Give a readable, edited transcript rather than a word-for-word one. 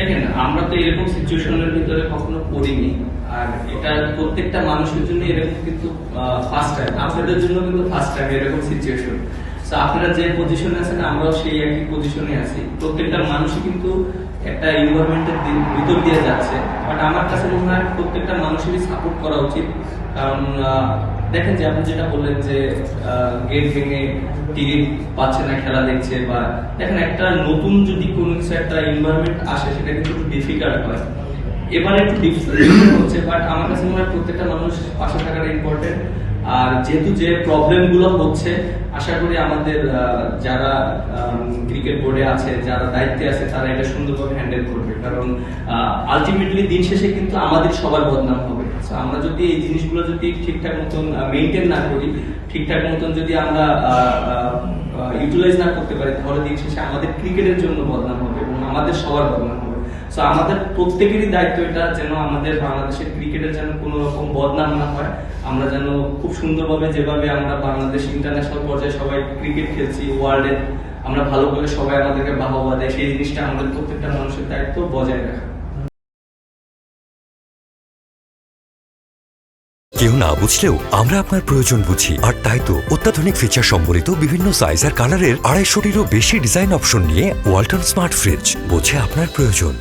দেখেন আমরা তো এরকম সিচুয়েশনের ভিতরে কখনো পড়িনি, আর এটা প্রত্যেকটা মানুষের জন্য এরকম কিন্তু ফার্স্ট টাইম, আপনাদের জন্য কিন্তু ফার্স্ট টাইম এরকম সিচুয়েশন। তো আপনারা যে পজিশনে আছেন আমরাও সেই একই পজিশনে আছি, প্রত্যেকটা মানুষই কিন্তু একটা এনভায়রনমেন্টের ভিতর দিয়ে যাচ্ছে। বাট আমার কাছে মনে হয় প্রত্যেকটা মানুষেরই সাপোর্ট করা উচিত, কারণ দেখেন যে আপনি যেটা বললেন যে গেট ভেঙে টিভি পাচ্ছে না, খেলা দেখছে, বা দেখেন একটা নতুন যদি কোনো কিছু একটা এনভায়রনমেন্ট আসে সেটা কিন্তু একটু ডিফিকাল্ট হয়। এবার একটু ডিফিকাল্ট হচ্ছে, বাট আমার কাছে মনে হয় প্রত্যেকটা মানুষ পাশে থাকাটা ইম্পর্টেন্ট। আর যেহেতু যে প্রবলেম গুলো হচ্ছে, আশা করি আমাদের যারা ক্রিকেট বোর্ডে আছে, যারা দায়িত্বে আছে, তারা এটা সুন্দরভাবে হ্যান্ডেল করবে, কারণ আলটিমেটলি দিন শেষে কিন্তু আমাদের সবার বদনাম হবে। আমরা যদি এই জিনিসগুলো যদি ঠিকঠাক মতন মেনটেন না করি, ঠিকঠাক মতন যদি আমরা ইউটিলাইজ না করতে পারি, তাহলে দিন শেষে আমাদের ক্রিকেটের জন্য বদনাম হবে এবং আমাদের সবার বদনাম হবে। সো আমাদের প্রত্যেকেরই দায়িত্ব এটা, যেন আমাদের বাংলাদেশের ক্রিকেটের যেন কোনো রকম বদনাম না হয়। আমরা যেন খুব সুন্দরভাবে, যেভাবে আমরা বাংলাদেশ ইন্টারন্যাশনাল পর্যায়ে সবাই ক্রিকেট খেলছি, ওয়ার্ল্ডে আমরা ভালো করে সবাই আমাদেরকে বাহবা দেয়, সেই জিনিসটা আমাদের প্রত্যেকটা মানুষের দায়িত্ব বজায় রাখা। কেউ না বুঝলেও আমরা আপনার প্রয়োজন বুঝি, আর তাই তো অত্যাধুনিক ফিচার সম্বলিত বিভিন্ন সাইজ আর কালারের 250টিরও বেশি ডিজাইন অপশন নিয়ে ওয়ালটন স্মার্ট ফ্রিজ বোঝে আপনার প্রয়োজন।